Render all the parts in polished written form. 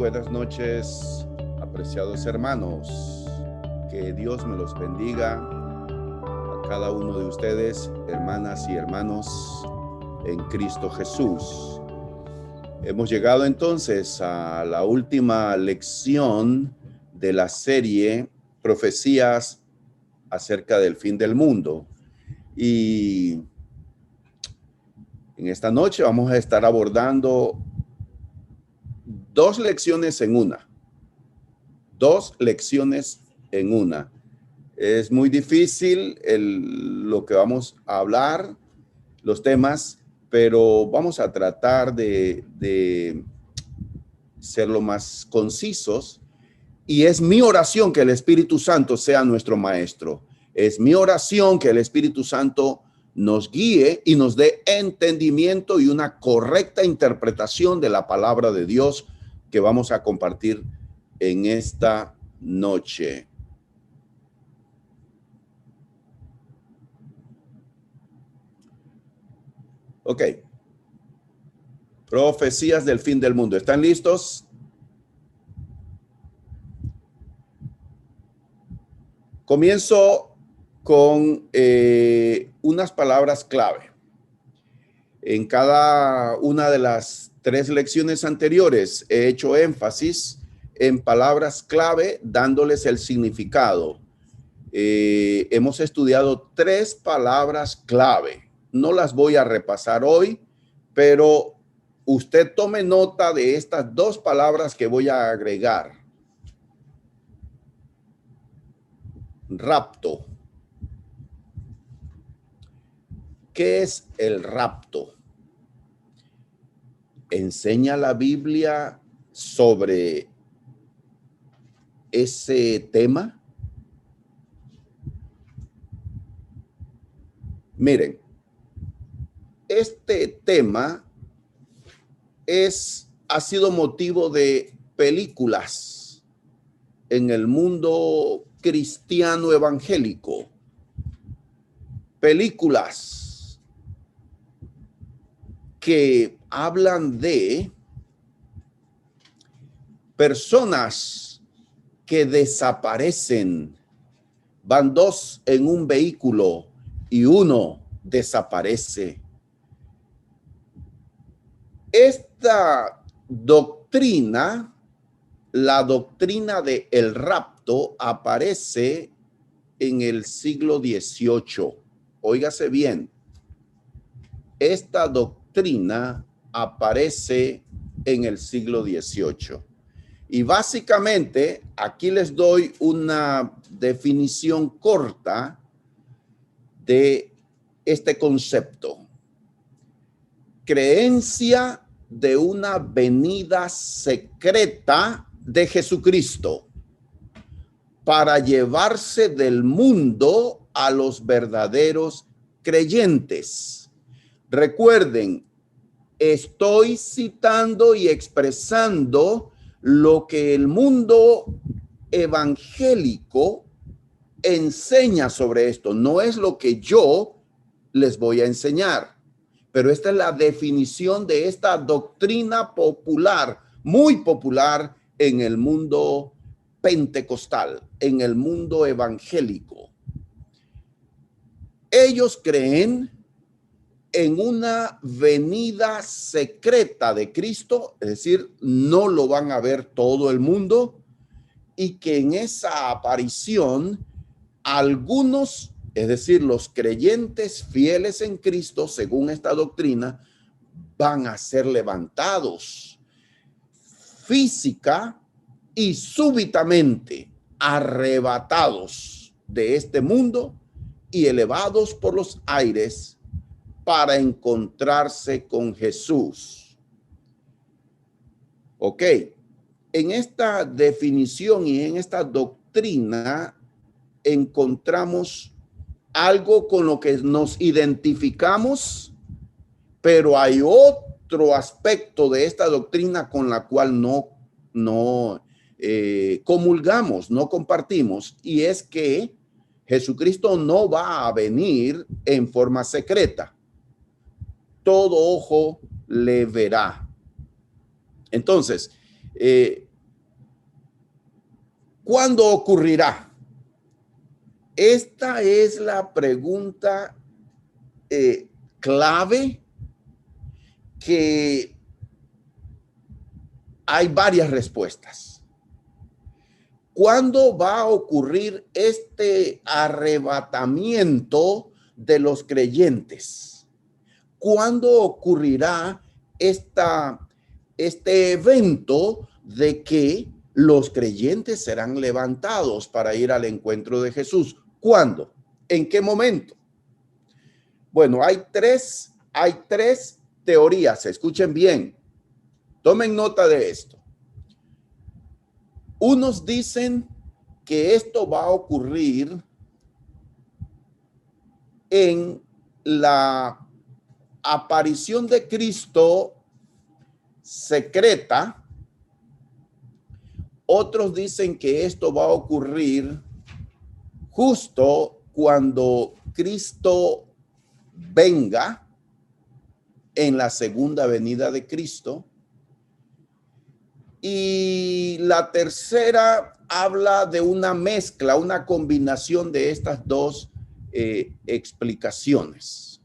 buenas noches, apreciados hermanos. Que Dios me los bendiga a cada uno de ustedes, hermanas y hermanos en Cristo Jesús. Hemos llegado entonces a la última lección de la serie Profecías acerca del fin del mundo. Y en esta noche vamos a estar abordando dos lecciones en una. Es muy difícil lo que vamos a hablar, los temas, pero vamos a tratar de ser lo más concisos. Y es mi oración que el Espíritu Santo sea nuestro maestro. Es mi oración que el Espíritu Santo nos guíe y nos dé entendimiento y una correcta interpretación de la palabra de Dios que vamos a compartir en esta noche. Ok. Profecías del fin del mundo. ¿Están listos? Comienzo con unas palabras clave. En cada una de las 3 lecciones anteriores he hecho énfasis en palabras clave, dándoles el significado. Hemos estudiado 3 palabras clave. No las voy a repasar hoy, pero usted tome nota de estas 2 palabras que voy a agregar. Rapto. ¿Qué es el rapto? ¿Enseña la Biblia sobre ese tema? Miren, este tema ha sido motivo de películas en el mundo cristiano evangélico. Películas que hablan de personas que desaparecen. Van 2 en un vehículo y uno desaparece. Esta doctrina, la doctrina del rapto, aparece en el siglo XVIII. Óigase bien, esta doctrina aparece en el siglo XVIII. Y básicamente, aquí les doy una definición corta de este concepto. Creencia de una venida secreta de Jesucristo para llevarse del mundo a los verdaderos creyentes. Recuerden, estoy citando y expresando lo que el mundo evangélico enseña sobre esto. No es lo que yo les voy a enseñar, pero esta es la definición de esta doctrina popular, muy popular en el mundo pentecostal, en el mundo evangélico. Ellos creen en una venida secreta de Cristo, es decir, no lo van a ver todo el mundo, y que en esa aparición algunos, es decir, los creyentes fieles en Cristo, según esta doctrina, van a ser levantados física y súbitamente arrebatados de este mundo y elevados por los aires para encontrarse con Jesús. Ok, en esta definición y en esta doctrina encontramos algo con lo que nos identificamos, pero hay otro aspecto de esta doctrina con la cual no comulgamos, no compartimos, y es que Jesucristo no va a venir en forma secreta. Todo ojo le verá. Entonces, ¿Cuándo ocurrirá? Esta es la pregunta clave, que hay varias respuestas. ¿Cuándo va a ocurrir este arrebatamiento de los creyentes? ¿Cuándo ocurrirá este evento de que los creyentes serán levantados para ir al encuentro de Jesús? ¿Cuándo? ¿En qué momento? Bueno, hay tres teorías. Escuchen bien. Tomen nota de esto. Unos dicen que esto va a ocurrir en la aparición de Cristo secreta. Otros dicen que esto va a ocurrir justo cuando Cristo venga, en la segunda venida de Cristo. Y la tercera habla de una mezcla, una combinación de estas dos explicaciones.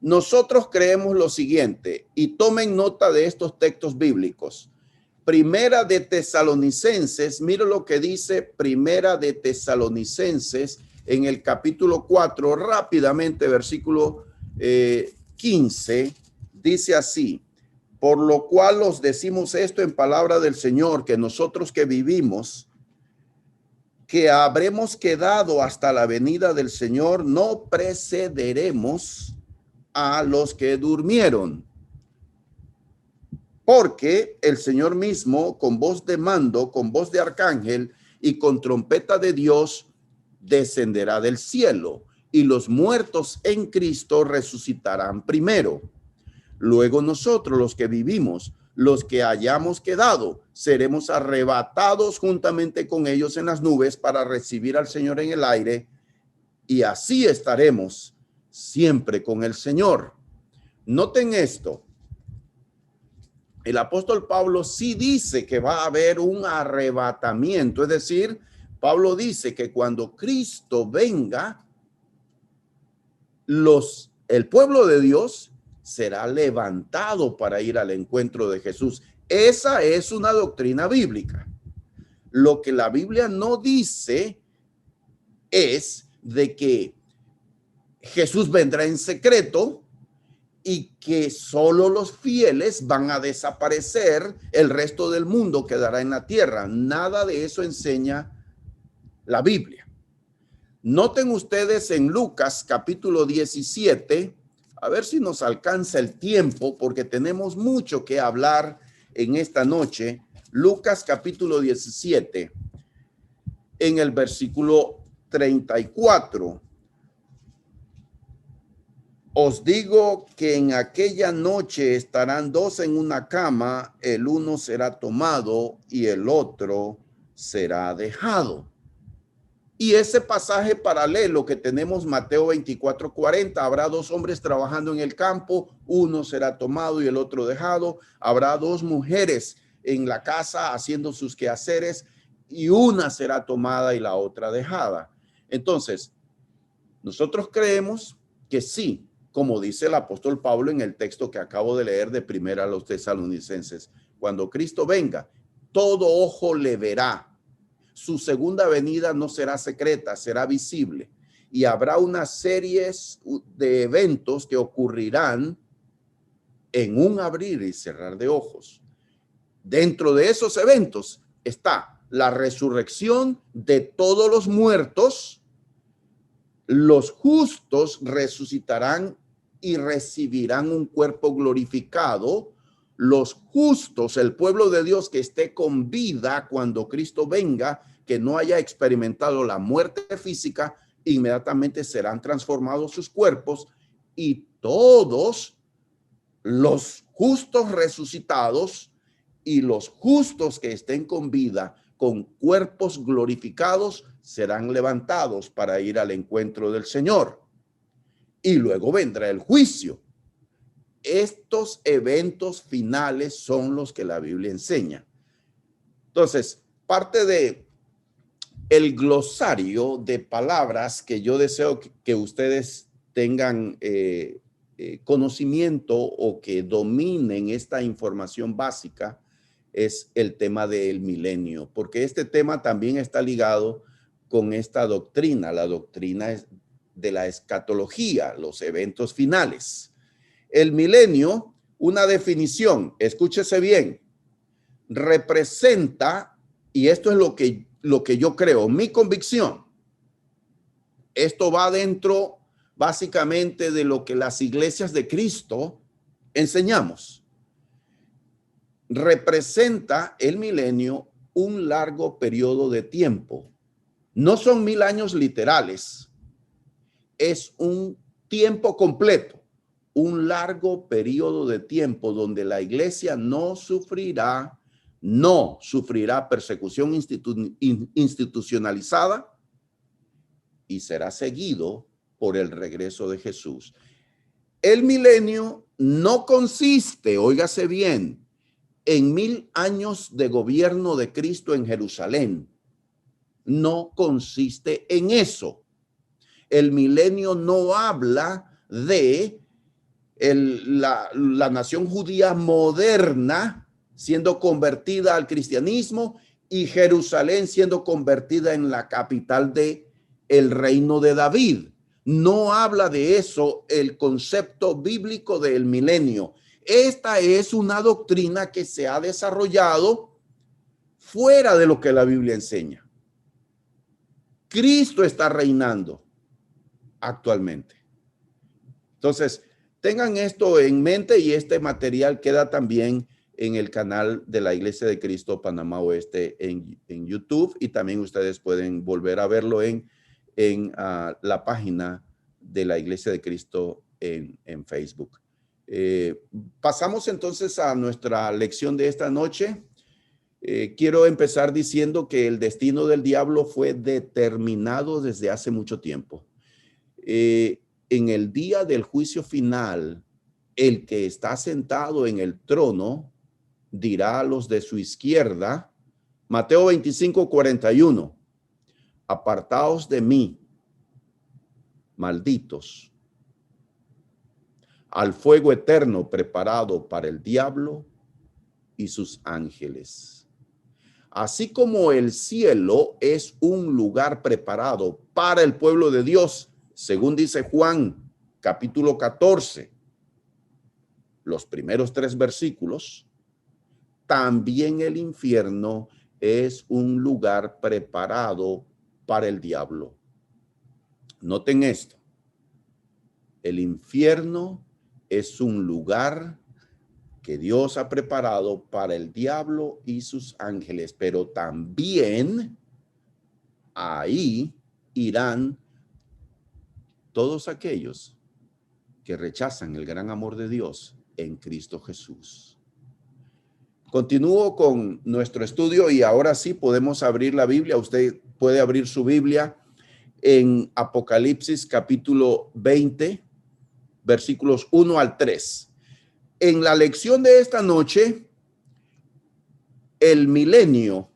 Nosotros creemos lo siguiente, y tomen nota de estos textos bíblicos. Primera de Tesalonicenses, mira lo que dice Primera de Tesalonicenses en el capítulo 4, rápidamente, versículo 15, dice así: por lo cual os decimos esto en palabra del Señor, que nosotros que vivimos, que habremos quedado hasta la venida del Señor, no precederemos a los que durmieron. Porque el Señor mismo, con voz de mando, con voz de arcángel y con trompeta de Dios, descenderá del cielo, y los muertos en Cristo resucitarán primero. Luego nosotros, los que vivimos, los que hayamos quedado, seremos arrebatados juntamente con ellos en las nubes para recibir al Señor en el aire, y así estaremos siempre con el Señor. Noten esto. El apóstol Pablo sí dice que va a haber un arrebatamiento, es decir, Pablo dice que cuando Cristo venga, el pueblo de Dios será levantado para ir al encuentro de Jesús. Esa es una doctrina bíblica. Lo que la Biblia no dice es de que Jesús vendrá en secreto y que solo los fieles van a desaparecer, el resto del mundo quedará en la tierra. Nada de eso enseña la Biblia. Noten ustedes en Lucas capítulo 17, a ver si nos alcanza el tiempo, porque tenemos mucho que hablar en esta noche. Lucas capítulo 17, en el versículo 34. Os digo que en aquella noche estarán dos en una cama, el uno será tomado y el otro será dejado. Y ese pasaje paralelo que tenemos, Mateo 24:40, habrá dos hombres trabajando en el campo, uno será tomado y el otro dejado. Habrá dos mujeres en la casa haciendo sus quehaceres y una será tomada y la otra dejada. Entonces, nosotros creemos que sí, como dice el apóstol Pablo en el texto que acabo de leer de Primera a los Tesalonicenses, cuando Cristo venga, todo ojo le verá. Su segunda venida no será secreta, será visible. Y habrá una serie de eventos que ocurrirán en un abrir y cerrar de ojos. Dentro de esos eventos está la resurrección de todos los muertos. Los justos resucitarán y recibirán un cuerpo glorificado. Los justos, el pueblo de Dios que esté con vida cuando Cristo venga, que no haya experimentado la muerte física, inmediatamente serán transformados sus cuerpos, y todos los justos resucitados y los justos que estén con vida, con cuerpos glorificados, serán levantados para ir al encuentro del Señor. Y luego vendrá el juicio. Estos eventos finales son los que la Biblia enseña. Entonces, parte de el glosario de palabras que yo deseo que ustedes tengan conocimiento o que dominen esta información básica es el tema del milenio, porque este tema también está ligado con esta doctrina, la doctrina de la escatología, los eventos finales. El milenio, una definición, escúchese bien, representa, y esto es lo que yo creo, mi convicción, esto va dentro básicamente de lo que las iglesias de Cristo enseñamos. Representa el milenio un largo periodo de tiempo. No son 1000 años literales, es un tiempo completo, un largo periodo de tiempo donde la iglesia no sufrirá persecución institucionalizada y será seguido por el regreso de Jesús. El milenio no consiste, óigase bien, en 1000 años de gobierno de Cristo en Jerusalén. No consiste en eso. El milenio no habla de la nación judía moderna siendo convertida al cristianismo y Jerusalén siendo convertida en la capital de el reino de David. No habla de eso el concepto bíblico del milenio. Esta es una doctrina que se ha desarrollado fuera de lo que la Biblia enseña. Cristo está reinando actualmente. Entonces, tengan esto en mente y este material queda también en el canal de la Iglesia de Cristo Panamá Oeste en YouTube y también ustedes pueden volver a verlo en la página de la Iglesia de Cristo en Facebook. Pasamos entonces a nuestra lección de esta noche. Quiero empezar diciendo que el destino del diablo fue determinado desde hace mucho tiempo. En el día del juicio final, el que está sentado en el trono dirá a los de su izquierda, Mateo 25:41, apartaos de mí, malditos, al fuego eterno preparado para el diablo y sus ángeles. Así como el cielo es un lugar preparado para el pueblo de Dios, según dice Juan, capítulo 14, los primeros 3 versículos, también el infierno es un lugar preparado para el diablo. Noten esto. El infierno es un lugar que Dios ha preparado para el diablo y sus ángeles, pero también ahí irán todos aquellos que rechazan el gran amor de Dios en Cristo Jesús. Continúo con nuestro estudio y ahora sí podemos abrir la Biblia. Usted puede abrir su Biblia en Apocalipsis capítulo 20, versículos 1 al 3. En la lección de esta noche, el milenio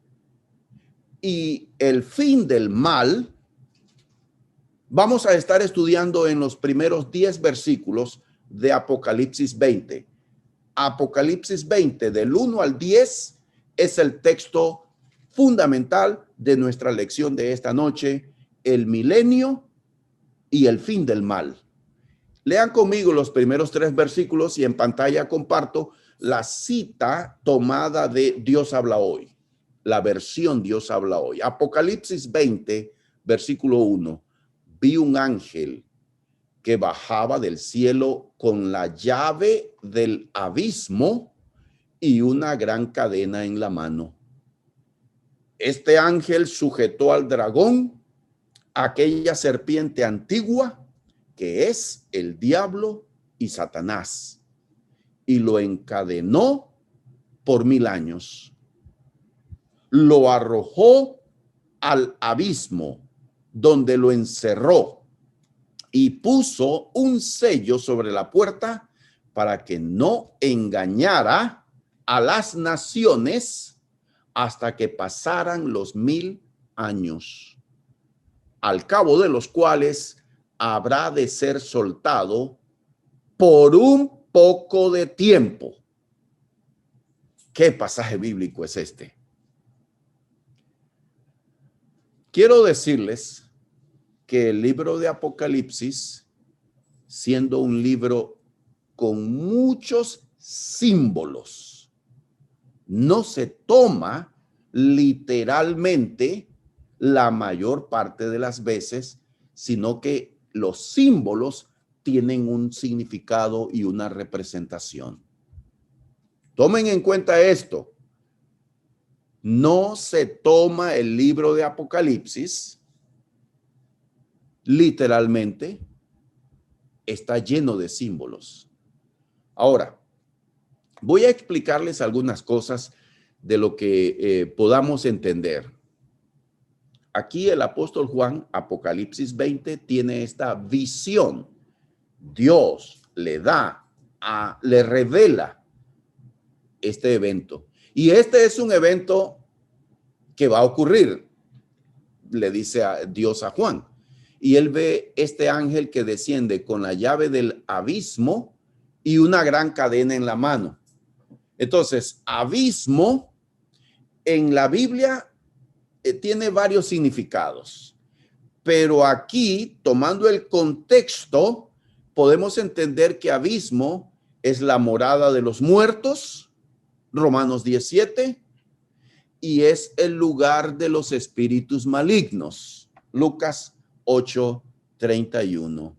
y el fin del mal, vamos a estar estudiando en los primeros 10 versículos de Apocalipsis 20. Apocalipsis 20, del 1 al 10, es el texto fundamental de nuestra lección de esta noche, el milenio y el fin del mal. Lean conmigo los primeros 3 versículos y en pantalla comparto la cita tomada de Dios habla hoy, la versión Dios habla hoy. Apocalipsis 20, versículo 1. Vi un ángel que bajaba del cielo con la llave del abismo y una gran cadena en la mano. Este ángel sujetó al dragón, aquella serpiente antigua que es el diablo y Satanás, y lo encadenó por 1000 años. Lo arrojó al abismo, donde lo encerró y puso un sello sobre la puerta para que no engañara a las naciones hasta que pasaran los 1000 años, al cabo de los cuales habrá de ser soltado por un poco de tiempo. ¿Qué pasaje bíblico es este? Quiero decirles que el libro de Apocalipsis, siendo un libro con muchos símbolos, no se toma literalmente la mayor parte de las veces, sino que los símbolos tienen un significado y una representación. Tomen en cuenta esto. No se toma el libro de Apocalipsis literalmente, está lleno de símbolos. Ahora, voy a explicarles algunas cosas de lo que podamos entender. Aquí el apóstol Juan, Apocalipsis 20, tiene esta visión. Dios le revela este evento. Y este es un evento que va a ocurrir, le dice a Dios a Juan. Y él ve este ángel que desciende con la llave del abismo y una gran cadena en la mano. Entonces, abismo en la Biblia tiene varios significados, pero aquí, tomando el contexto, podemos entender que abismo es la morada de los muertos, Romanos 17, y es el lugar de los espíritus malignos, Lucas 8:31.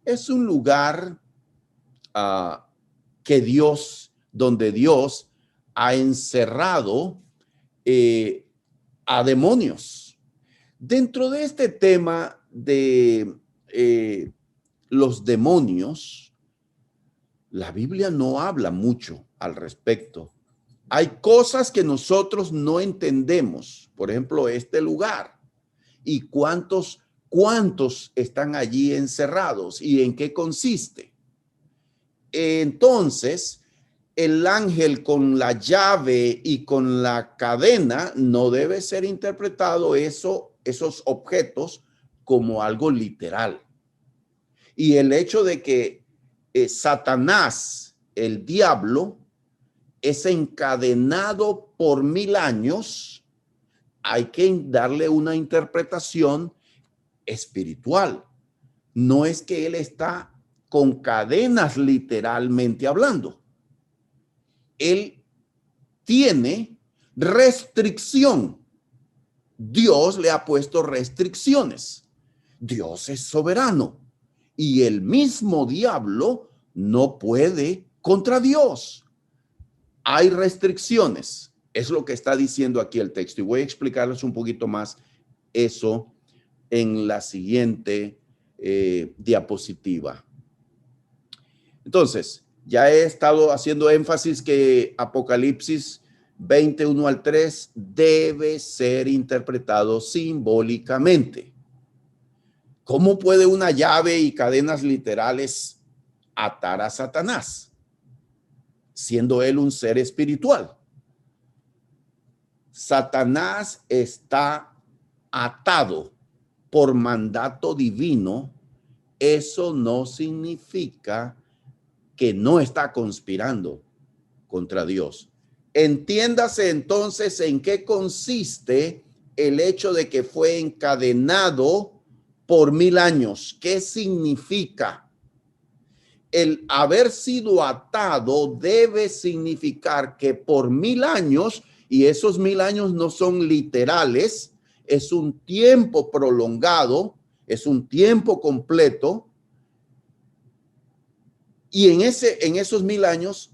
Es un lugar donde Dios ha encerrado a demonios. Dentro de este tema de los demonios, la Biblia no habla mucho al respecto. Hay cosas que nosotros no entendemos, por ejemplo, este lugar y cuántos están allí encerrados y en qué consiste. Entonces, el ángel con la llave y con la cadena no debe ser interpretado esos objetos como algo literal. Y el hecho de que Satanás, el diablo, es encadenado por 1000 años, hay que darle una interpretación espiritual. No es que él está con cadenas literalmente hablando. Él tiene restricción. Dios le ha puesto restricciones. Dios es soberano y el mismo diablo no puede contra Dios. Hay restricciones. Es lo que está diciendo aquí el texto y voy a explicarles un poquito más eso en la siguiente diapositiva. Entonces, ya he estado haciendo énfasis que Apocalipsis 21 al 3 debe ser interpretado simbólicamente. ¿Cómo puede una llave y cadenas literales atar a Satanás, siendo él un ser espiritual? Satanás está atado por mandato divino. Eso no significa que no está conspirando contra Dios. Entiéndase entonces en qué consiste el hecho de que fue encadenado por 1000 años. ¿Qué significa? El haber sido atado debe significar que por 1000 años, y esos 1000 años no son literales, es un tiempo prolongado, es un tiempo completo, y en esos 1000 años,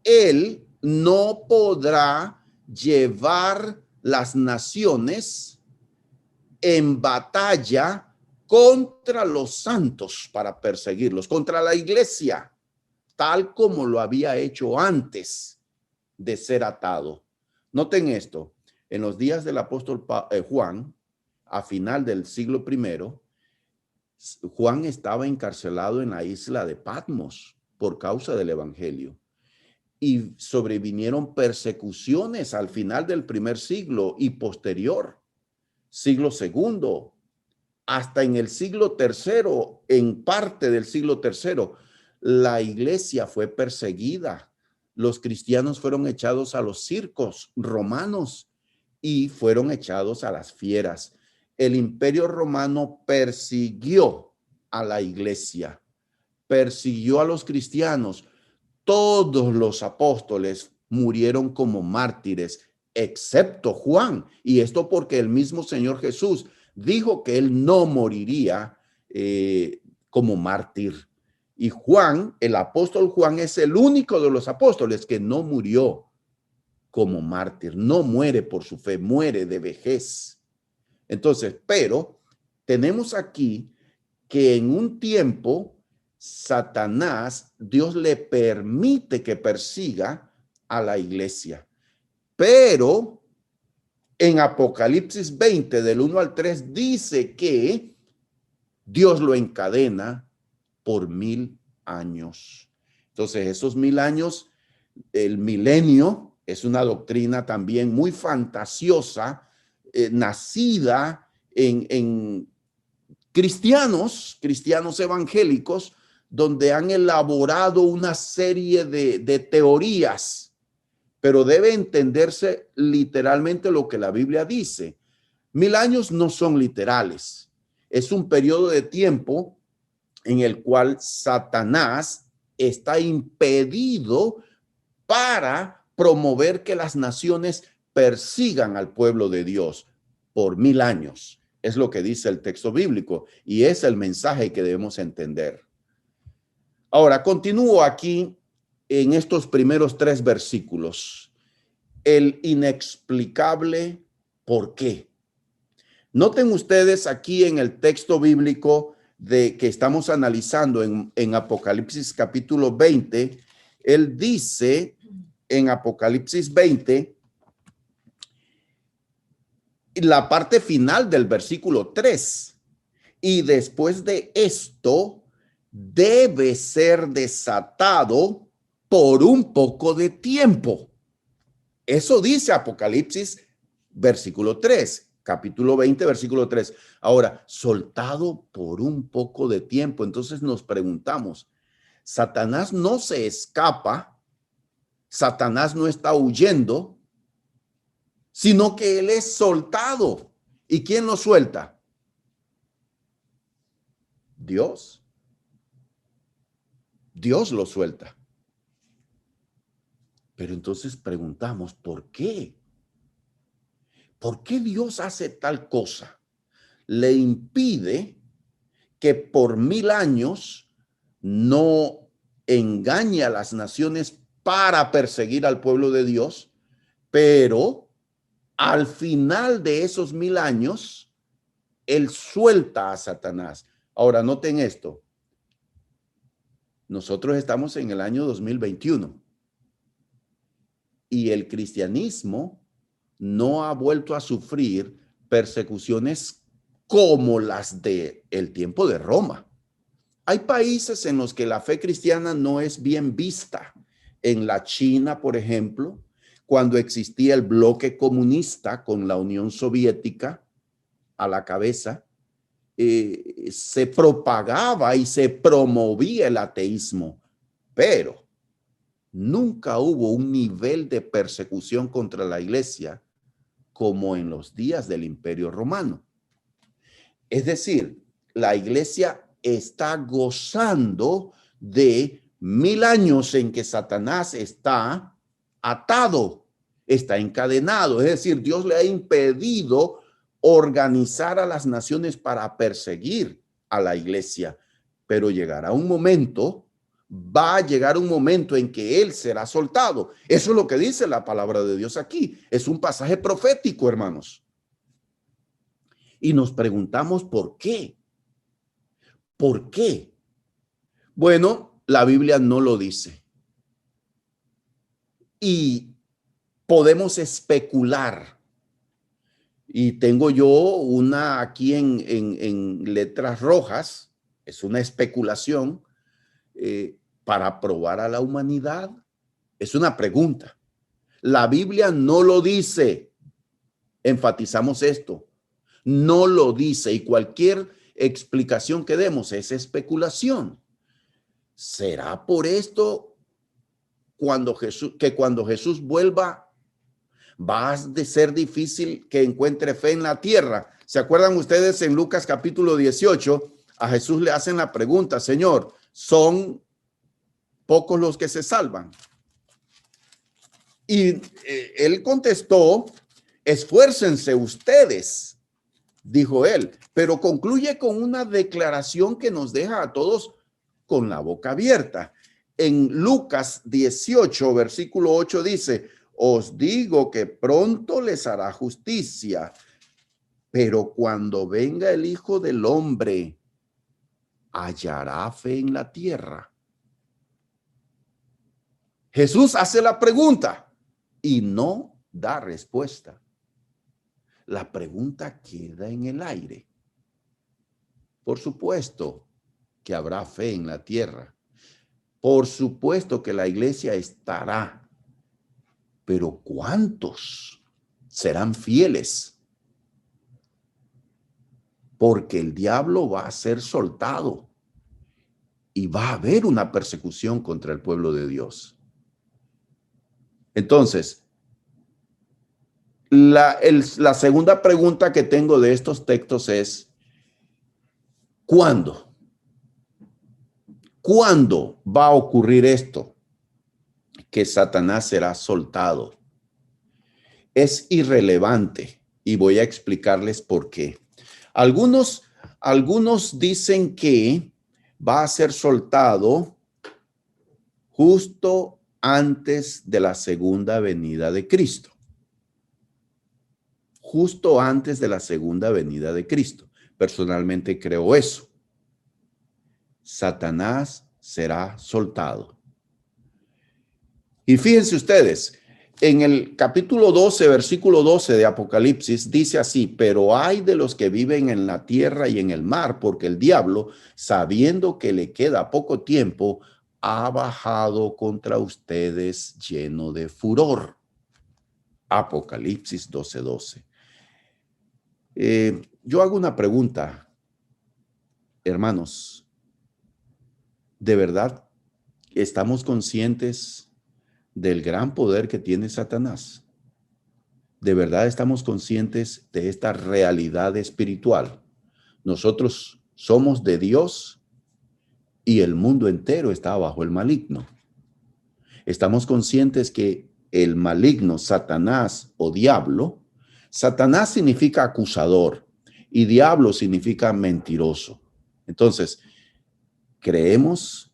él no podrá llevar las naciones en batalla contra los santos para perseguirlos, contra la iglesia, tal como lo había hecho antes de ser atado. Noten esto, en los días del apóstol Juan, a final del siglo I, Juan estaba encarcelado en la isla de Patmos por causa del evangelio. Y sobrevinieron persecuciones al final del primer siglo y posterior. siglo segundo, hasta en el siglo tercero, en parte del siglo tercero, la iglesia fue perseguida. Los cristianos fueron echados a los circos romanos y fueron echados a las fieras. El imperio romano persiguió a la iglesia, persiguió a los cristianos. Todos los apóstoles murieron como mártires, excepto Juan. Y esto porque el mismo Señor Jesús dijo que él no moriría como mártir. Y Juan, el apóstol Juan, es el único de los apóstoles que no murió como mártir. No muere por su fe, muere de vejez. Entonces, pero tenemos aquí que en un tiempo Satanás, Dios le permite que persiga a la iglesia. Pero en Apocalipsis 20, del 1 al 3, dice que Dios lo encadena por 1000 años. Entonces, esos 1000 años, el milenio, es una doctrina también muy fantasiosa, nacida en cristianos evangélicos, donde han elaborado una serie de teorías, pero debe entenderse literalmente lo que la Biblia dice. 1000 años no son literales. Es un periodo de tiempo en el cual Satanás está impedido para promover que las naciones persigan al pueblo de Dios por 1000 años. Es lo que dice el texto bíblico y es el mensaje que debemos entender. Ahora, continúo aquí en estos primeros 3 versículos. El inexplicable por qué. Noten ustedes aquí en el texto bíblico de que estamos analizando en Apocalipsis capítulo 20, él dice en Apocalipsis 20, la parte final del versículo 3, y después de esto debe ser desatado por un poco de tiempo. Eso dice Apocalipsis versículo 3, capítulo 20, versículo 3. Ahora, soltado por un poco de tiempo. Entonces nos preguntamos, Satanás no se escapa, Satanás no está huyendo, sino que él es soltado. ¿Y quién lo suelta? Dios. Dios lo suelta. Pero entonces preguntamos, ¿por qué? ¿Por qué Dios hace tal cosa? Le impide que por 1000 años no engañe a las naciones para perseguir al pueblo de Dios, pero al final de esos 1000 años, él suelta a Satanás. Ahora, noten esto. Nosotros estamos en el año 2021 y el cristianismo no ha vuelto a sufrir persecuciones como las de el tiempo de Roma. Hay países en los que la fe cristiana no es bien vista. En la China, por ejemplo, cuando existía el bloque comunista con la Unión Soviética a la cabeza, se propagaba y se promovía el ateísmo, pero nunca hubo un nivel de persecución contra la iglesia como en los días del Imperio Romano. Es decir, la iglesia está gozando de 1000 años en que Satanás está atado, está encadenado. Es decir, Dios le ha impedido organizar a las naciones para perseguir a la iglesia. Pero llegará un momento, va a llegar un momento en que él será soltado. Eso es lo que dice la palabra de Dios aquí. Es un pasaje profético, hermanos. Y nos preguntamos por qué. ¿Por qué? Bueno, la Biblia no lo dice. Y podemos especular. Y tengo yo una aquí en letras rojas. Es una especulación para probar a la humanidad. Es una pregunta. La Biblia no lo dice. Enfatizamos esto. no lo dice, y cualquier explicación que demos es especulación. ¿Será por esto que cuando Jesús vuelva va a ser difícil que encuentre fe en la tierra? ¿Se acuerdan ustedes en Lucas capítulo 18? A Jesús le hacen la pregunta: Señor, ¿son pocos los que se salvan? Y él contestó: esfuércense ustedes, dijo él, pero concluye con una declaración que nos deja a todos con la boca abierta. En Lucas 18, versículo 8 dice: os digo que pronto les hará justicia, pero cuando venga el Hijo del Hombre, ¿hallará fe en la tierra? Jesús hace la pregunta y no da respuesta. La pregunta queda en el aire. Por supuesto que habrá fe en la tierra. Por supuesto que la iglesia estará. Pero ¿cuántos serán fieles? Porque el diablo va a ser soltado y va a haber una persecución contra el pueblo de Dios. Entonces, la segunda pregunta que tengo de estos textos es: ¿cuándo? ¿Cuándo va a ocurrir esto? Que Satanás será soltado. Es irrelevante y voy a explicarles por qué. Algunos dicen que va a ser soltado justo antes de la segunda venida de Cristo. Justo antes de la segunda venida de Cristo. Personalmente creo eso. Satanás será soltado. Y fíjense ustedes, en el capítulo 12, versículo 12 de Apocalipsis, dice así: pero hay de los que viven en la tierra y en el mar, porque el diablo, sabiendo que le queda poco tiempo, ha bajado contra ustedes lleno de furor. Apocalipsis 12, 12. Yo hago una pregunta, hermanos. ¿De verdad estamos conscientes del gran poder que tiene Satanás? ¿De verdad estamos conscientes de esta realidad espiritual? Nosotros somos de Dios y el mundo entero está bajo el maligno. Estamos conscientes que el maligno, Satanás o diablo, Satanás significa acusador y diablo significa mentiroso. Entonces, creemos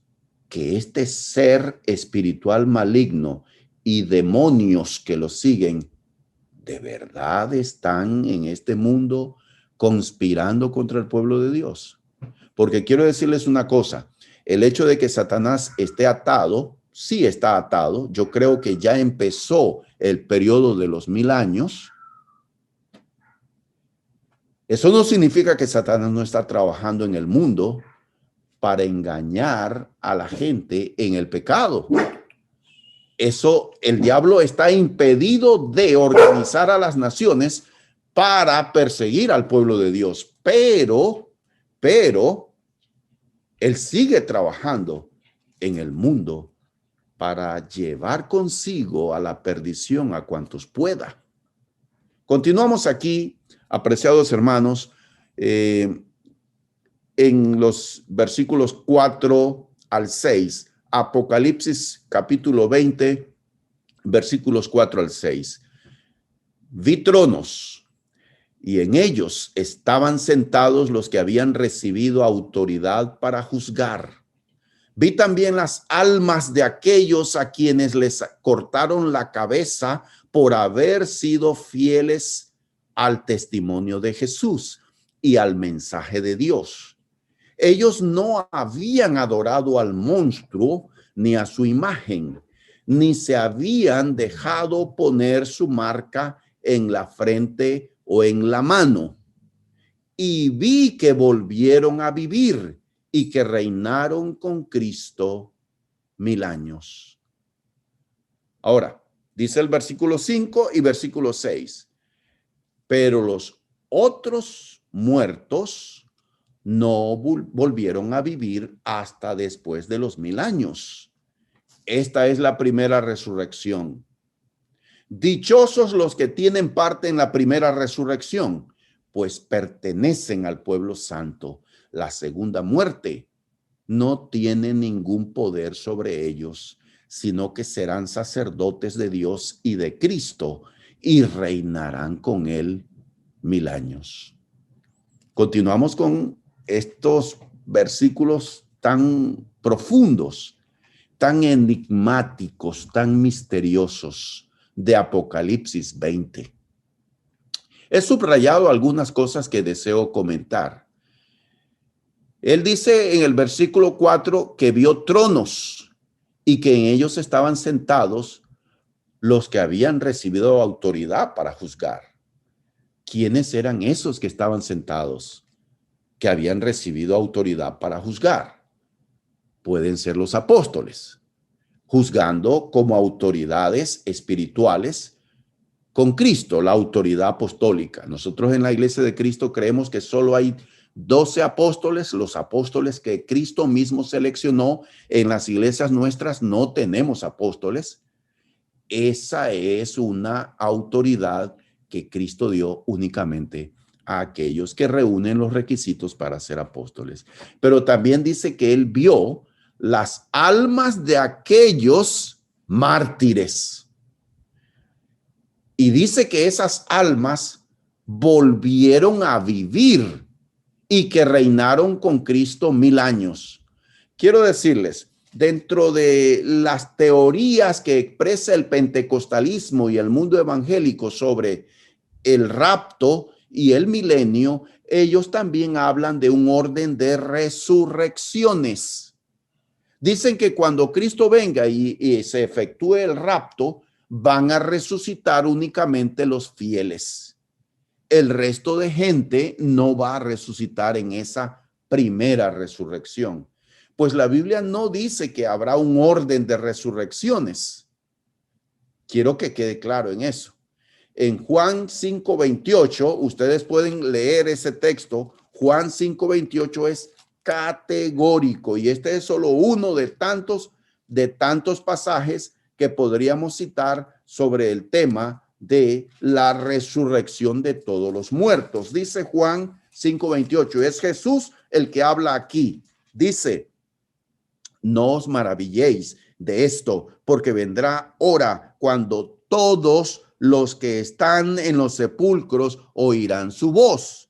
que este ser espiritual maligno y demonios que lo siguen, ¿de verdad están en este mundo conspirando contra el pueblo de Dios? Porque quiero decirles una cosa: el hecho de que Satanás esté atado, sí está atado. Yo creo que ya empezó el periodo de los 1000 años. Eso no significa que Satanás no está trabajando en el mundo para engañar a la gente en el pecado. Eso, el diablo está impedido de organizar a las naciones para perseguir al pueblo de Dios, pero él sigue trabajando en el mundo para llevar consigo a la perdición a cuantos pueda. Continuamos aquí, apreciados hermanos, en los versículos 4 al 6, Apocalipsis capítulo 20, versículos 4 al 6. Vi tronos y en ellos estaban sentados los que habían recibido autoridad para juzgar. Vi también las almas de aquellos a quienes les cortaron la cabeza por haber sido fieles al testimonio de Jesús y al mensaje de Dios. Ellos no habían adorado al monstruo ni a su imagen, ni se habían dejado poner su marca en la frente o en la mano. Y vi que volvieron a vivir y que reinaron con Cristo 1000 años. Ahora, dice el versículo 5 y versículo 6. Pero los otros muertos no volvieron a vivir hasta después de los 1000 años. Esta es la primera resurrección. Dichosos los que tienen parte en la primera resurrección, pues pertenecen al pueblo santo. La segunda muerte no tiene ningún poder sobre ellos, sino que serán sacerdotes de Dios y de Cristo y reinarán con él 1000 años. Continuamos con estos versículos tan profundos, tan enigmáticos, tan misteriosos de Apocalipsis 20. He subrayado algunas cosas que deseo comentar. Él dice en el versículo 4 que vio tronos y que en ellos estaban sentados los que habían recibido autoridad para juzgar. ¿Quiénes eran esos que estaban sentados, que habían recibido autoridad para juzgar? Pueden ser los apóstoles, juzgando como autoridades espirituales con Cristo, la autoridad apostólica. Nosotros en la Iglesia de Cristo creemos que solo hay 12 apóstoles, los apóstoles que Cristo mismo seleccionó. En las iglesias nuestras no tenemos apóstoles. Esa es una autoridad que Cristo dio únicamente a aquellos que reúnen los requisitos para ser apóstoles. Pero también dice que él vio las almas de aquellos mártires. Y dice que esas almas volvieron a vivir y que reinaron con Cristo 1000 años. Quiero decirles, dentro de las teorías que expresa el pentecostalismo y el mundo evangélico sobre el rapto y el milenio, ellos también hablan de un orden de resurrecciones. Dicen que cuando Cristo venga y se efectúe el rapto, van a resucitar únicamente los fieles. El resto de gente no va a resucitar en esa primera resurrección. Pues la Biblia no dice que habrá un orden de resurrecciones. Quiero que quede claro en eso. En Juan 5:28, ustedes pueden leer ese texto. Juan 5:28 es categórico y este es solo uno de tantos pasajes que podríamos citar sobre el tema de la resurrección de todos los muertos. Dice Juan 5:28, es Jesús el que habla aquí. Dice, no os maravilléis de esto, porque vendrá hora cuando todos los que están en los sepulcros oirán su voz.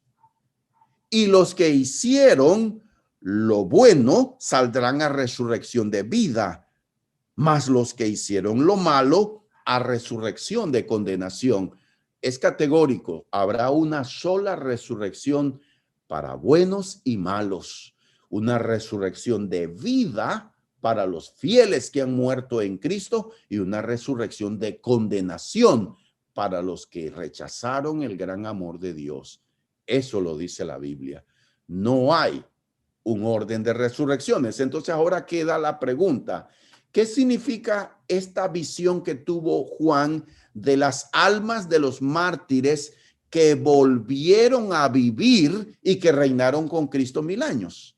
Y los que hicieron lo bueno saldrán a resurrección de vida, mas los que hicieron lo malo a resurrección de condenación. Es categórico, habrá una sola resurrección para buenos y malos, una resurrección de vida para los fieles que han muerto en Cristo y una resurrección de condenación para los que rechazaron el gran amor de Dios. Eso lo dice la Biblia. No hay un orden de resurrecciones. Entonces ahora queda la pregunta, ¿qué significa esta visión que tuvo Juan de las almas de los mártires que volvieron a vivir y que reinaron con Cristo 1000 años?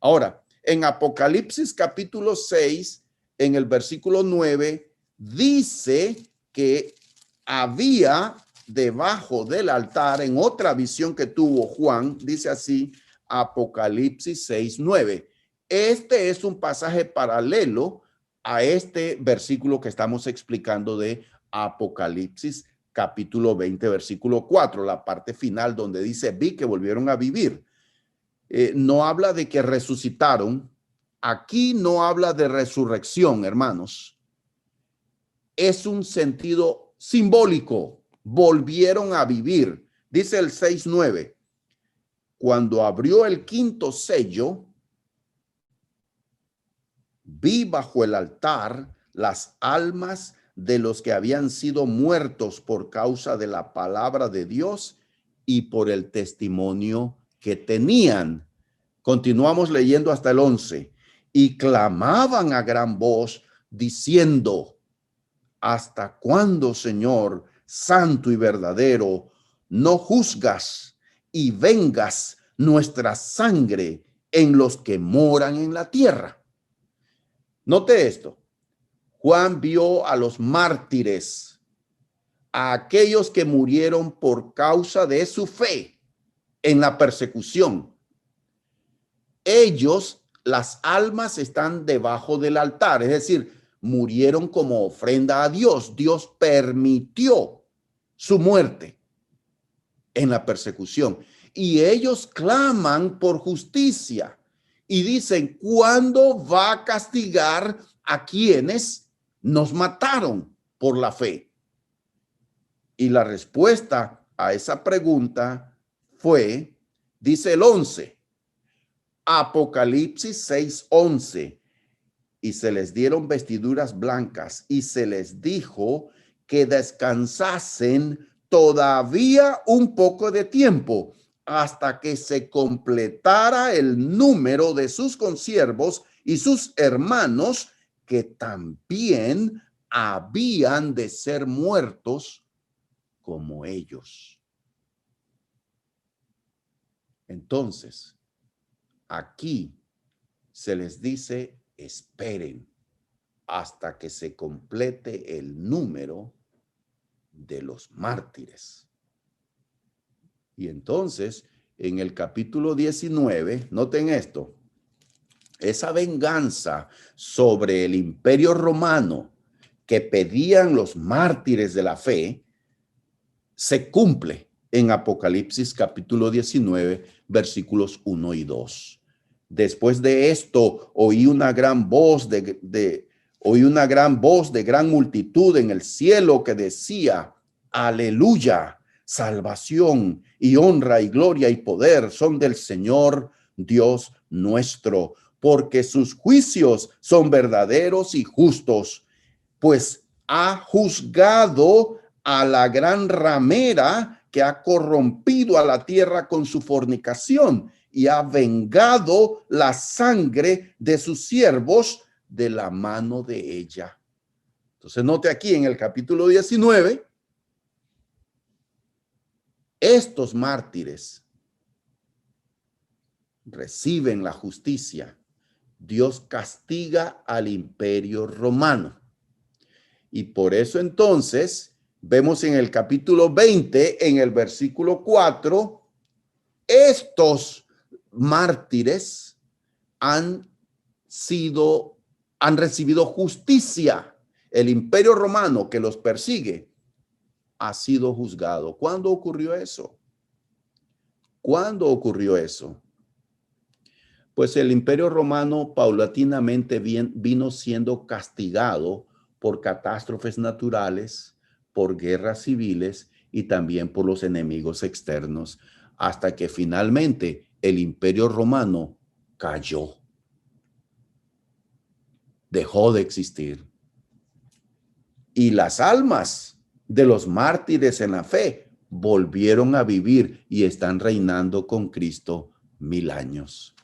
Ahora, en Apocalipsis capítulo 6, en el versículo 9, dice que había debajo del altar, en otra visión que tuvo Juan, dice así, Apocalipsis 6:9. Este es un pasaje paralelo a este versículo que estamos explicando de Apocalipsis capítulo 20, versículo 4, la parte final donde dice, vi que volvieron a vivir. No habla de que resucitaron. Aquí no habla de resurrección, hermanos. Es un sentido simbólico. Volvieron a vivir. Dice el 6:9. Cuando abrió el quinto sello, vi bajo el altar las almas de los que habían sido muertos por causa de la palabra de Dios y por el testimonio que tenían. Continuamos leyendo hasta el 11. Y clamaban a gran voz diciendo, ¿hasta cuándo, Señor, santo y verdadero, no juzgas y vengas nuestra sangre en los que moran en la tierra. Note esto. Juan vio a los mártires, a aquellos que murieron por causa de su fe en la persecución. Ellos, las almas están debajo del altar, es decir, murieron como ofrenda a Dios. Dios permitió su muerte en la persecución. Y ellos claman por justicia y dicen, ¿cuándo va a castigar a quienes nos mataron por la fe? Y la respuesta a esa pregunta fue, dice el 11, Apocalipsis 6:11, y se les dieron vestiduras blancas y se les dijo que descansasen todavía un poco de tiempo hasta que se completara el número de sus consiervos y sus hermanos que también habían de ser muertos como ellos. Entonces, aquí se les dice, esperen hasta que se complete el número de los mártires. Y entonces, en el capítulo 19, noten esto, esa venganza sobre el imperio romano que pedían los mártires de la fe, se cumple en Apocalipsis capítulo 19, versículos 1 y 2. Después de esto, oí una gran voz de gran multitud en el cielo que decía, aleluya, salvación y honra y gloria y poder son del Señor Dios nuestro, porque sus juicios son verdaderos y justos, pues ha juzgado a la gran ramera que ha corrompido a la tierra con su fornicación y ha vengado la sangre de sus siervos de la mano de ella. Entonces note aquí en el capítulo 19, estos mártires reciben la justicia. Dios castiga al imperio romano. Y por eso entonces vemos en el capítulo 20, en el versículo 4, estos mártires han recibido justicia. El imperio romano que los persigue ha sido juzgado. ¿Cuándo ocurrió eso? ¿Cuándo ocurrió eso? Pues el imperio romano paulatinamente vino siendo castigado por catástrofes naturales, por guerras civiles y también por los enemigos externos, hasta que finalmente el imperio romano cayó, dejó de existir. Y las almas de los mártires en la fe volvieron a vivir y están reinando con Cristo 1000 años.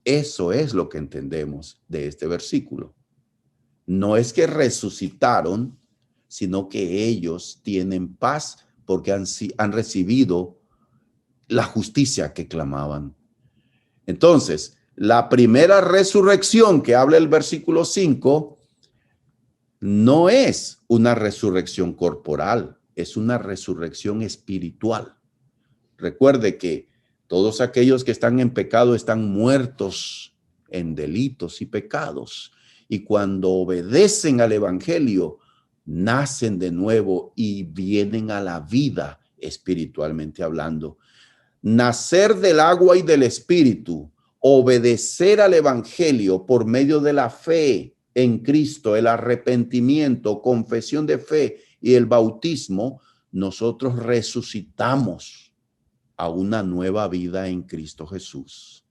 Eso es lo que entendemos de este versículo. No es que resucitaron, sino que ellos tienen paz porque han recibido la justicia que clamaban. Entonces, la primera resurrección que habla el versículo 5 no es una resurrección corporal, es una resurrección espiritual. Recuerde que todos aquellos que están en pecado están muertos en delitos y pecados. Y cuando obedecen al evangelio, nacen de nuevo y vienen a la vida espiritualmente hablando. Nacer del agua y del espíritu, obedecer al evangelio por medio de la fe en Cristo, el arrepentimiento, confesión de fe y el bautismo, nosotros resucitamos a una nueva vida en Cristo Jesús.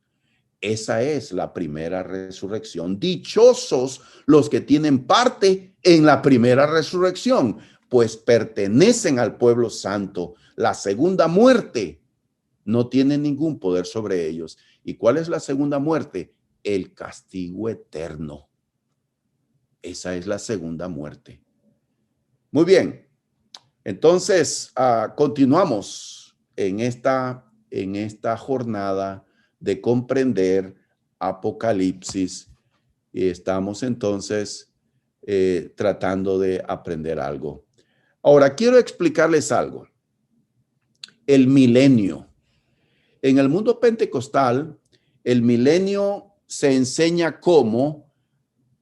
Esa es la primera resurrección. Dichosos los que tienen parte en la primera resurrección, pues pertenecen al pueblo santo. La segunda muerte no tiene ningún poder sobre ellos. ¿Y cuál es la segunda muerte? El castigo eterno. Esa es la segunda muerte. Muy bien. Entonces, continuamos en esta jornada de comprender Apocalipsis y estamos entonces tratando de aprender algo. Ahora, quiero explicarles algo. El milenio. En el mundo pentecostal, el milenio se enseña como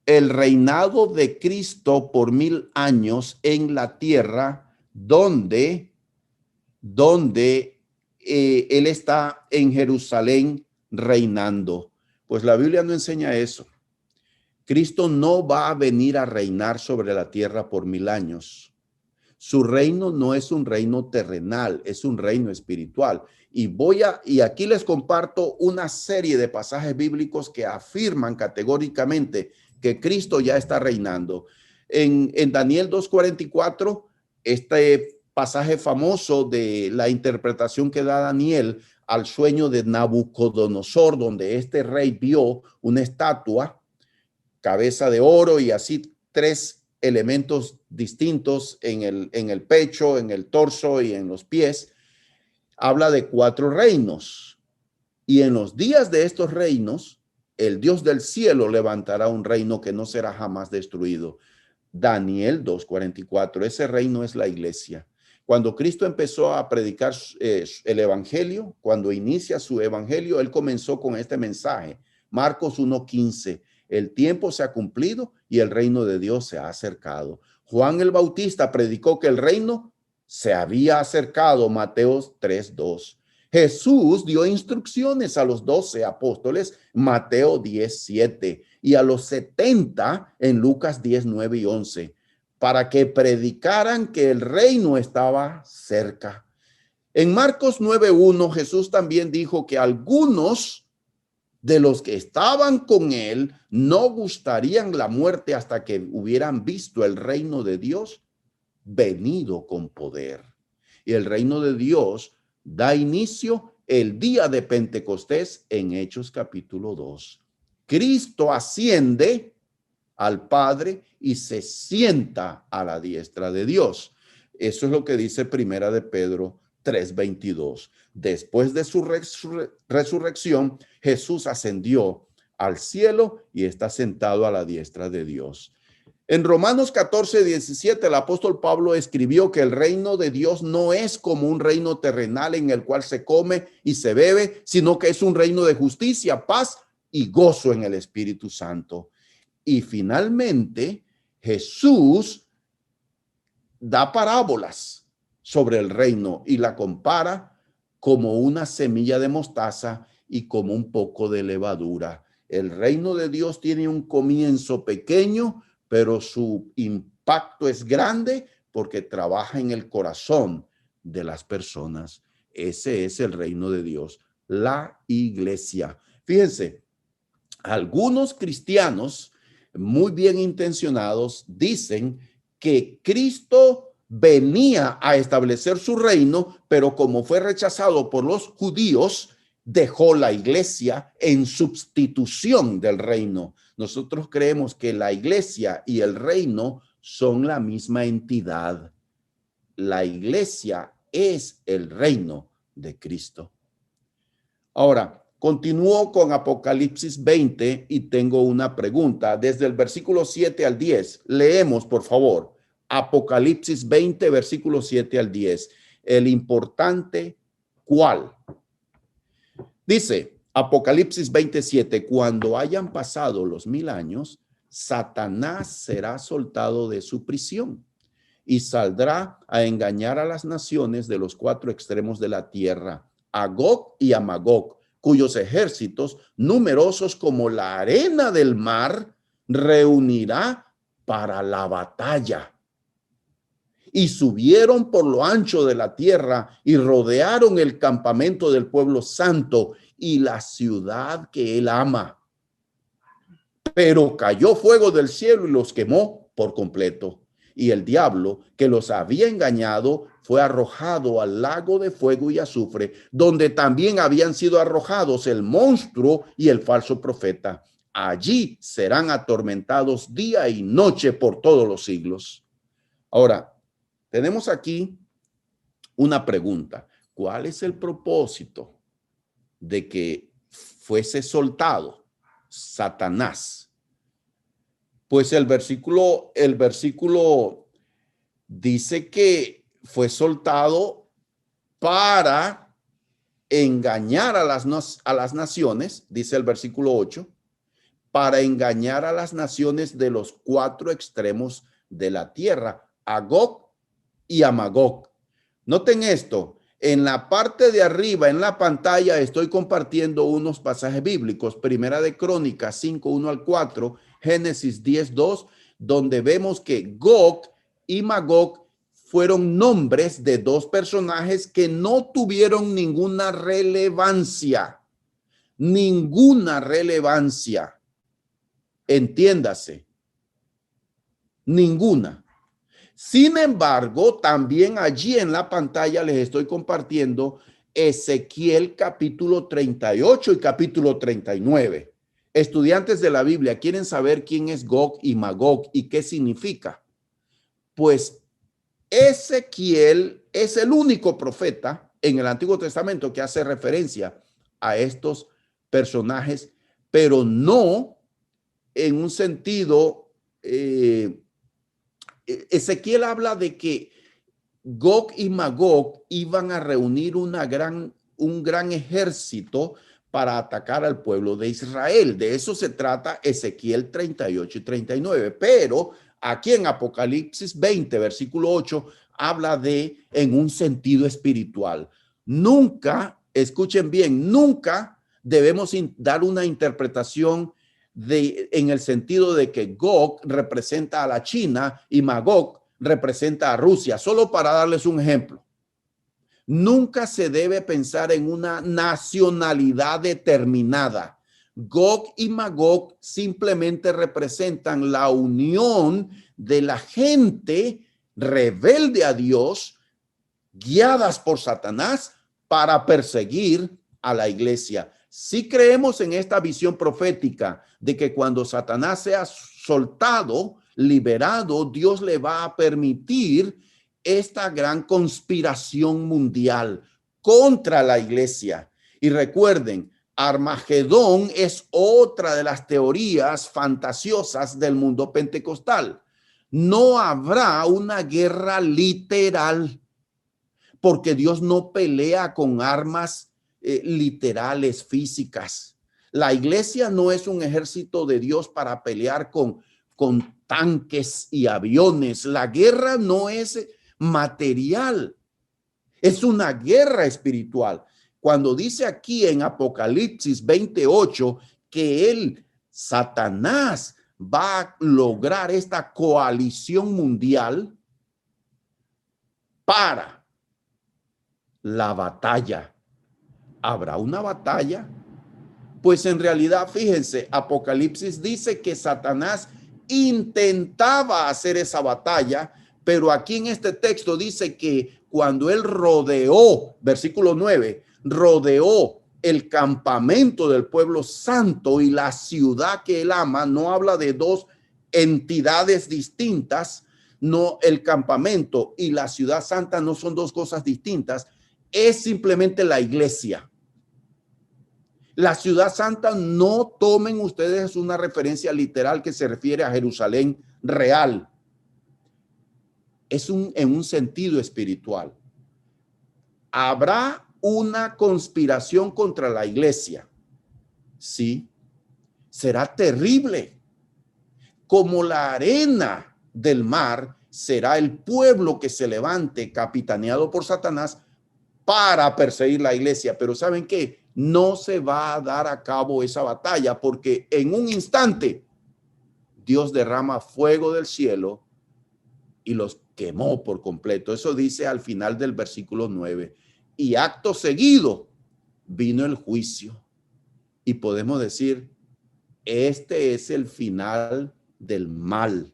el reinado de Cristo por 1000 años en la tierra, donde Él está en Jerusalén reinando. Pues la Biblia no enseña eso. Cristo no va a venir a reinar sobre la tierra por 1000 años. Su reino no es un reino terrenal, es un reino espiritual. Y aquí les comparto una serie de pasajes bíblicos que afirman categóricamente que Cristo ya está reinando. En Daniel 2:44, este pasaje famoso de la interpretación que da Daniel al sueño de Nabucodonosor, donde este rey vio una estatua, cabeza de oro y así 3 elementos distintos en el pecho, en el torso y en los pies, habla de 4 reinos. Y en los días de estos reinos, el Dios del cielo levantará un reino que no será jamás destruido. Daniel 2:44, ese reino es la iglesia. Cuando Cristo empezó a predicar el evangelio, cuando inicia su evangelio, él comenzó con este mensaje. Marcos 1:15. El tiempo se ha cumplido y el reino de Dios se ha acercado. Juan el Bautista predicó que el reino se había acercado. Mateo 3:2. Jesús dio instrucciones a los 12 apóstoles. Mateo 10:7. Y a los 70 en Lucas 10:9 y 11. Para que predicaran que el reino estaba cerca. En Marcos 9:1 Jesús también dijo que algunos de los que estaban con él no gustarían la muerte hasta que hubieran visto el reino de Dios venido con poder. Y el reino de Dios da inicio el día de Pentecostés en Hechos capítulo 2. Cristo asciende al Padre y se sienta a la diestra de Dios. Eso es lo que dice Primera de Pedro 3:22. Después de su resurrección, Jesús ascendió al cielo y está sentado a la diestra de Dios. En Romanos 14:17, el apóstol Pablo escribió que el reino de Dios no es como un reino terrenal en el cual se come y se bebe, sino que es un reino de justicia, paz y gozo en el Espíritu Santo. Y finalmente, Jesús da parábolas sobre el reino y la compara como una semilla de mostaza y como un poco de levadura. El reino de Dios tiene un comienzo pequeño, pero su impacto es grande porque trabaja en el corazón de las personas. Ese es el reino de Dios, la iglesia. Fíjense, algunos cristianos muy bien intencionados dicen que Cristo venía a establecer su reino, pero como fue rechazado por los judíos, dejó la iglesia en sustitución del reino. Nosotros creemos que la iglesia y el reino son la misma entidad. La iglesia es el reino de Cristo. Ahora, continúo con Apocalipsis 20 y tengo una pregunta. Desde el versículo 7 al 10, leemos, por favor, Apocalipsis 20, versículo 7 al 10. El importante, ¿cuál? Dice Apocalipsis 27, cuando hayan pasado los 1000 años, Satanás será soltado de su prisión y saldrá a engañar a las naciones de los 4 extremos de la tierra, a Gog y a Magog, cuyos ejércitos, numerosos como la arena del mar, reunirá para la batalla. Y subieron por lo ancho de la tierra y rodearon el campamento del pueblo santo y la ciudad que él ama. Pero cayó fuego del cielo y los quemó por completo. Y el diablo que los había engañado fue arrojado al lago de fuego y azufre, donde también habían sido arrojados el monstruo y el falso profeta. Allí serán atormentados día y noche por todos los siglos. Ahora, tenemos aquí una pregunta. ¿Cuál es el propósito de que fuese soltado Satanás? Pues el versículo dice que fue soltado para engañar a las naciones, dice el versículo 8, para engañar a las naciones de los cuatro extremos de la tierra, a Gog y a Magog. Noten esto, en la parte de arriba en la pantalla estoy compartiendo unos pasajes bíblicos, Primera de Crónicas 5, 1 al 4, Génesis 10, 2, donde vemos que Gog y Magog fueron nombres de dos personajes que no tuvieron ninguna relevancia. Ninguna relevancia. Entiéndase. Ninguna. Sin embargo, también allí en la pantalla les estoy compartiendo Ezequiel capítulo 38 y capítulo 39. Estudiantes de la Biblia, ¿quieren saber quién es Gog y Magog y qué significa? Pues Ezequiel es el único profeta en el Antiguo Testamento que hace referencia a estos personajes, pero no en un sentido... Ezequiel habla de que Gog y Magog iban a reunir un gran ejército para atacar al pueblo de Israel. De eso se trata Ezequiel 38 y 39. Pero aquí en Apocalipsis 20, versículo 8, habla en un sentido espiritual. Nunca, escuchen bien, nunca debemos dar una interpretación en el sentido de que Gog representa a la China y Magog representa a Rusia. Solo para darles un ejemplo. Nunca se debe pensar en una nacionalidad determinada. Gog y Magog simplemente representan la unión de la gente rebelde a Dios, guiadas por Satanás para perseguir a la iglesia. Si creemos en esta visión profética de que cuando Satanás sea soltado, liberado, Dios le va a permitir esta gran conspiración mundial contra la iglesia. Y recuerden, Armagedón es otra de las teorías fantasiosas del mundo pentecostal. No habrá una guerra literal, porque Dios no pelea con armas literales, físicas. La iglesia no es un ejército de Dios para pelear con tanques y aviones. La guerra no es material, es una guerra espiritual. Cuando dice aquí en Apocalipsis 28 que Satanás, va a lograr esta coalición mundial para la batalla. ¿Habrá una batalla? Pues en realidad, fíjense, Apocalipsis dice que Satanás intentaba hacer esa batalla, pero aquí en este texto dice que cuando él rodeó, versículo 9, rodeó el campamento del pueblo santo y la ciudad que él ama, no habla de dos entidades distintas, no, el campamento y la ciudad santa no son dos cosas distintas, es simplemente la iglesia. La ciudad santa, no tomen ustedes una referencia literal que se refiere a Jerusalén real. Es en un sentido espiritual. Habrá una conspiración contra la iglesia. Sí, será terrible. Como la arena del mar, será el pueblo que se levante capitaneado por Satanás para perseguir la iglesia. Pero ¿saben qué? No se va a dar a cabo esa batalla, porque en un instante Dios derrama fuego del cielo y los quemó por completo. Eso dice al final del versículo 9. Y acto seguido vino el juicio. Y podemos decir, este es el final del mal.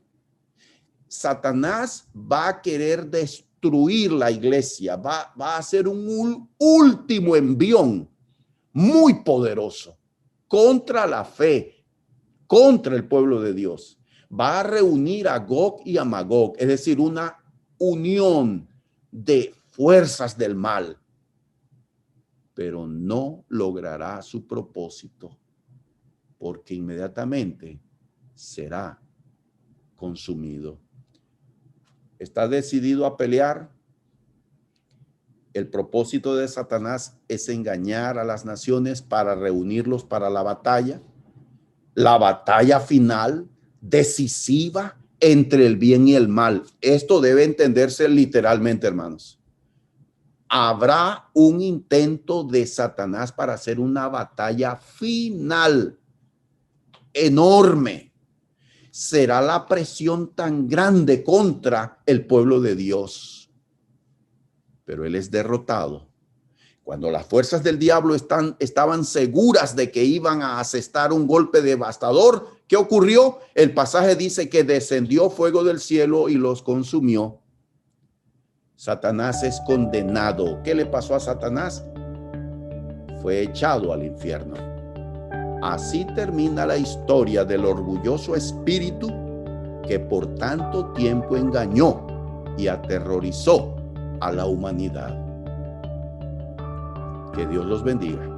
Satanás va a querer destruir la iglesia, va a hacer un último envión muy poderoso contra la fe, contra el pueblo de Dios. Va a reunir a Gog y a Magog, es decir, una unión de fuerzas del mal, pero no logrará su propósito, porque inmediatamente será consumido. ¿Está decidido a pelear? El propósito de Satanás es engañar a las naciones para reunirlos para la batalla final, decisiva entre el bien y el mal. Esto debe entenderse literalmente, hermanos. Habrá un intento de Satanás para hacer una batalla final enorme. Será la presión tan grande contra el pueblo de Dios, pero él es derrotado. Cuando las fuerzas del diablo estaban seguras de que iban a asestar un golpe devastador, ¿qué ocurrió? El pasaje dice que descendió fuego del cielo y los consumió. Satanás es condenado. ¿Qué le pasó a Satanás? Fue echado al infierno. Así termina la historia del orgulloso espíritu que por tanto tiempo engañó y aterrorizó a la humanidad. Que Dios los bendiga.